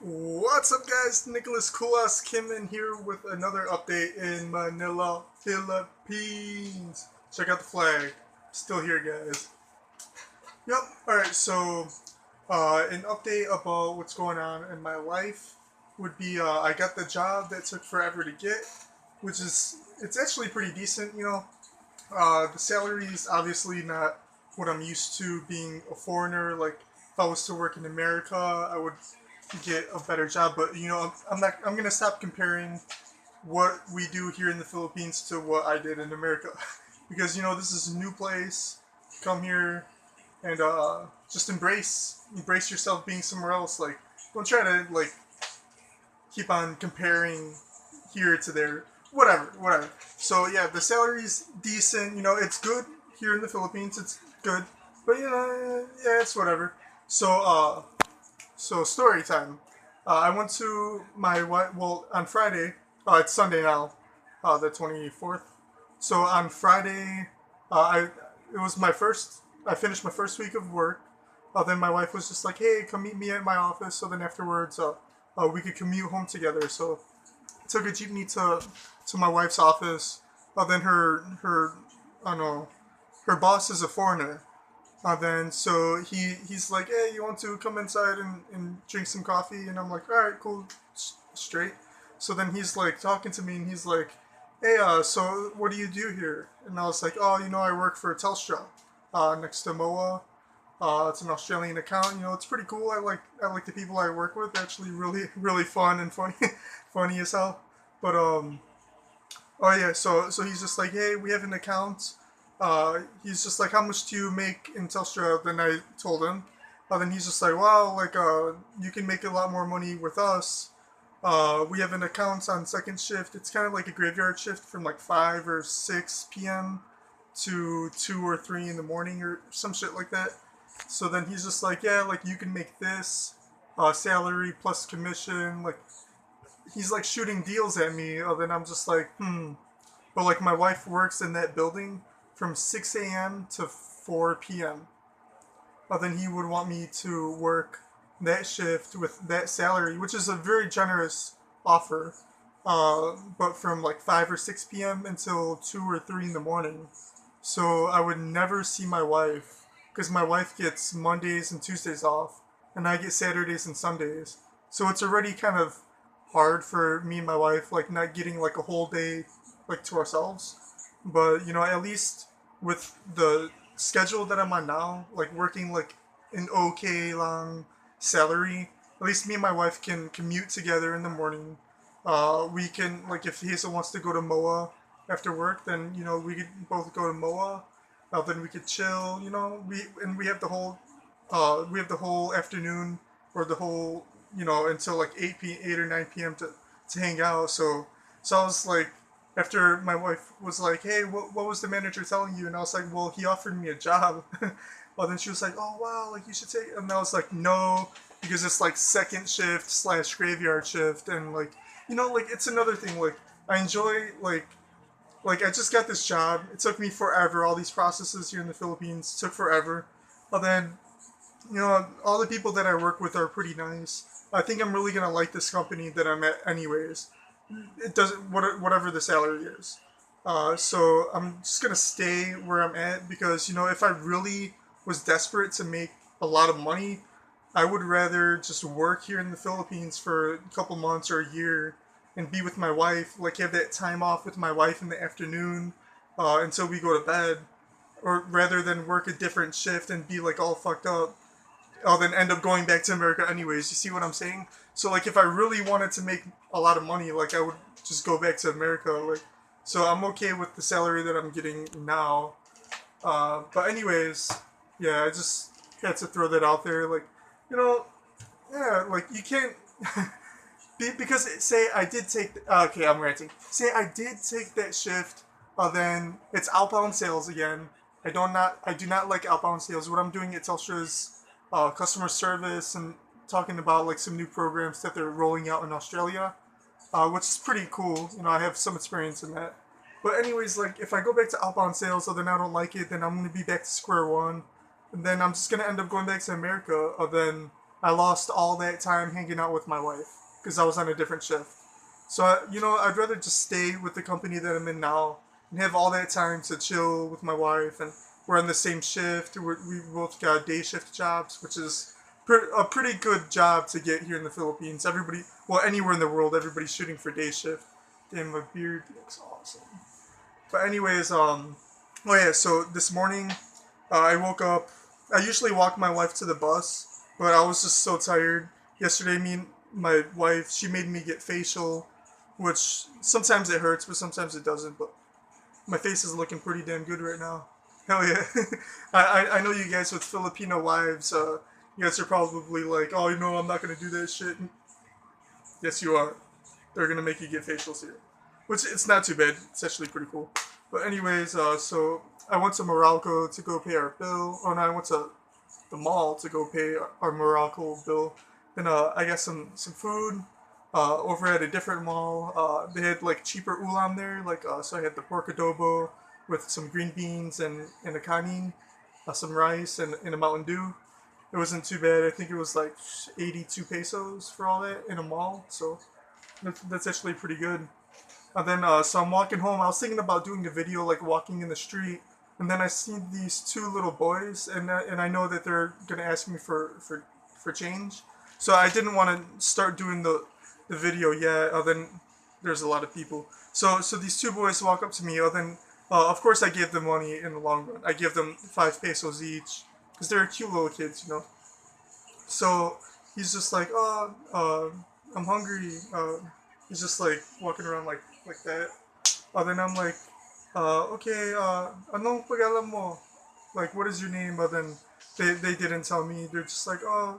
What's up, guys? Nicholas Kulas Kim in here with another update in Manila, Philippines. Check out the flag. Still here, guys. Yep. Alright, so an update about what's going on in my life would be I got the job that took forever to get, which is, it's actually pretty decent, you know. The salary is obviously not what I'm used to being a foreigner. Like, if I was to work in America, I would get a better job. But you know, I'm gonna stop comparing what we do here in the Philippines to what I did in America, because you know this is a new place. Come here and just embrace yourself being somewhere else. Like, don't try to like keep on comparing here to there. Whatever. So yeah, the salary's decent. You know, it's good here in the Philippines. It's good, but you know, yeah, it's whatever. So so story time. I went to my well on Friday. It's Sunday now, the 24th. So on Friday, I it was my first. I finished my first week of work. Then my wife was just like, "Hey, come meet me at my office." So then afterwards, we could commute home together. So I took a jeepney to my wife's office. Then her I don't know, her boss is a foreigner. Then so he's like, "Hey, you want to come inside and drink some coffee?" And I'm like, "All right, cool, straight." So then he's like talking to me, and he's like, "Hey, so what do you do here?" And I was like, "Oh, you know, I work for Telstra, next to MOA. It's an Australian account. You know, it's pretty cool. I like the people I work with. They're actually really fun and funny, funny as hell." But oh yeah, so he's just like, "Hey, we have an account." He's just like, "How much do you make in Telstra?" Then I told him. Then he's just like, "Wow, like you can make a lot more money with us. We have an account on second shift. It's kind of like a graveyard shift from like 5 or 6 p.m. to 2 or 3 in the morning or some shit like that." So then he's just like, "Yeah, like you can make this salary plus commission." Like, he's like shooting deals at me. Then I'm just like, hmm. But like my wife works in that building from 6 a.m. to 4 p.m. Then he would want me to work that shift with that salary, which is a very generous offer. But from like 5 or 6 p.m. until 2 or 3 in the morning. So I would never see my wife because my wife gets Mondays and Tuesdays off, and I get Saturdays and Sundays. So it's already kind of hard for me and my wife, like not getting like a whole day like to ourselves. But you know, at least with the schedule that I'm on now, like working like an okay long salary, at least me and my wife can commute together in the morning. We can, like, if Hazel wants to go to MOA after work, then you know we could both go to MOA. Then we could chill. You know, we have the whole afternoon or the whole, you know, until like 8 or 9 p.m. to hang out. So I was like, after my wife was like, "Hey, what was the manager telling you?" And I was like, "Well, he offered me a job." Well, then she was like, "Oh wow, like you should take it." And I was like, "No," because it's like second shift slash graveyard shift, and like, you know, like it's another thing. Like, I enjoy like I just got this job. It took me forever. All these processes here in the Philippines took forever. But then, you know, all the people that I work with are pretty nice. I think I'm really gonna like this company that I'm at, anyways. It doesn't whatever the salary is. So I'm just gonna stay where I'm at because you know if I really was desperate to make a lot of money, I would rather just work here in the Philippines for a couple months or a year and be with my wife, like have that time off with my wife in the afternoon until we go to bed, or rather than work a different shift and be like all fucked up. I'll then end up going back to America anyways. You see what I'm saying? So like if I really wanted to make a lot of money, like I would just go back to America. Like, so I'm okay with the salary that I'm getting now. But anyways, yeah, I just had to throw that out there. Like, you know, yeah, like you can't because say I did take. Okay, I'm ranting. Say I did take that shift. Then it's outbound sales again. I do not like outbound sales. What I'm doing at Telstra is customer service and talking about like some new programs that they're rolling out in Australia, which is pretty cool. You know, I have some experience in that. But anyways, like if I go back to outbound sales, or then I don't like it, then I'm gonna be back to square one, and then I'm just gonna end up going back to America. Then I lost all that time hanging out with my wife because I was on a different shift. So, I'd rather just stay with the company that I'm in now and have all that time to chill with my wife. And we're on the same shift. We both got day shift jobs, which is a pretty good job to get here in the Philippines. Everybody, well, anywhere in the world, everybody's shooting for day shift. Damn, my beard looks awesome. But anyways, oh yeah, so this morning I woke up. I usually walk my wife to the bus, but I was just so tired. Yesterday, me and my wife, she made me get facial, which sometimes it hurts, but sometimes it doesn't. But my face is looking pretty damn good right now. Hell yeah. I know you guys with Filipino wives, you guys are probably like, oh, I'm not going to do that shit. Yes, you are. They're going to make you get facials here. Which, it's not too bad. It's actually pretty cool. But anyways, so I went to Morocco to go pay our bill. Oh no, I went to the mall to go pay our Morocco bill. Then I got some food over at a different mall. They had like cheaper ulam there. So I had the pork adobo with some green beans and a kanin, some rice and a Mountain Dew. It wasn't too bad. I think it was like 82 pesos for all that in a mall. So that's actually pretty good. And then, so I'm walking home. I was thinking about doing a video, like walking in the street, and then I see these two little boys, and I know that they're gonna ask me for change. So I didn't want to start doing the video yet. Then there's a lot of people. So these two boys walk up to me. Then of course I gave them money in the long run. I give them 5 pesos each because they're cute little kids. So he's just like, oh, I'm hungry. He's just like walking around like that. Then I'm like, okay, anong pangalan mo? Like, what is your name? But then they didn't tell me. They're just like, oh,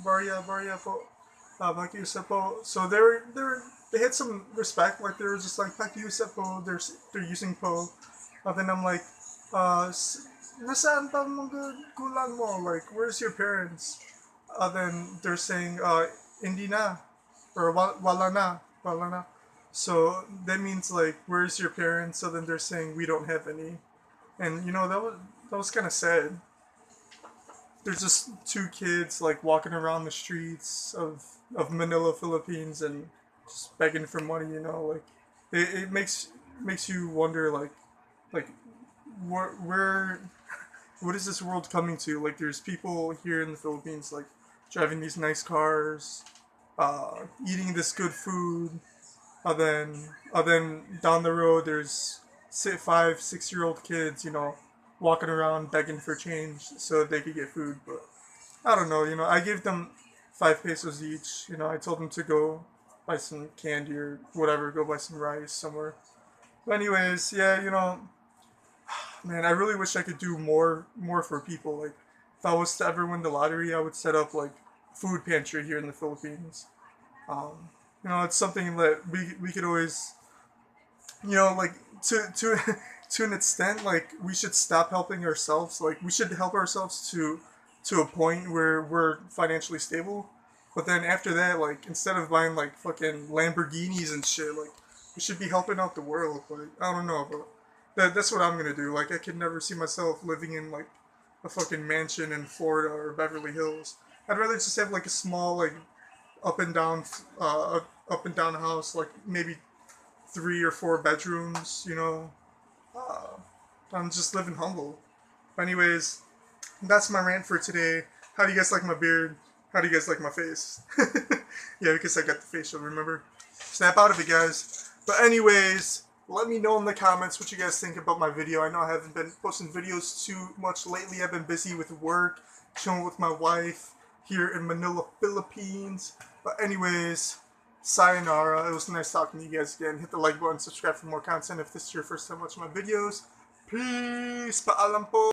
Barya po. Pakiusap po. So they had some respect. Like, they were just like, Pakiusap po. They're using po. Then I'm like, nasaan pa mga gulang mo? Like, where's your parents? Then they're saying, hindi na. Or wala na. Wala na. So that means like, where's your parents? So then they're saying we don't have any, and that was kind of sad. There's just two kids like walking around the streets of Manila, Philippines, and just begging for money. Like it makes you wonder like where what is this world coming to? Like there's people here in the Philippines like driving these nice cars, eating this good food. Then down the road, there's 5, 6 year old kids, walking around begging for change so they could get food. But I don't know, I gave them 5 pesos each. I told them to go buy some candy or whatever, go buy some rice somewhere. But anyways, yeah, man, I really wish I could do more for people. Like, if I was to ever win the lottery, I would set up like food pantry here in the Philippines. It's something that we could always, like to to an extent, like we should stop helping ourselves. Like we should help ourselves to a point where we're financially stable. But then after that, like instead of buying like fucking Lamborghinis and shit, like we should be helping out the world. Like I don't know, but that's what I'm gonna do. Like I could never see myself living in like a fucking mansion in Florida or Beverly Hills. I'd rather just have like a small like up and down up and down house, like maybe 3 or 4 bedrooms. Uh, I'm just living humble. Anyways, that's my rant for today. How do you guys like my beard? How do you guys like my face? Yeah, because I got the facial, remember? Snap out of it, guys. But anyways, let me know in the comments what you guys think about my video. I know I haven't been posting videos too much lately. I've been busy with work, chilling with my wife here in Manila, Philippines. But anyways, sayonara. It was nice talking to you guys again. Hit the like button, subscribe for more content if this is your first time watching my videos. Peace! Paalam po!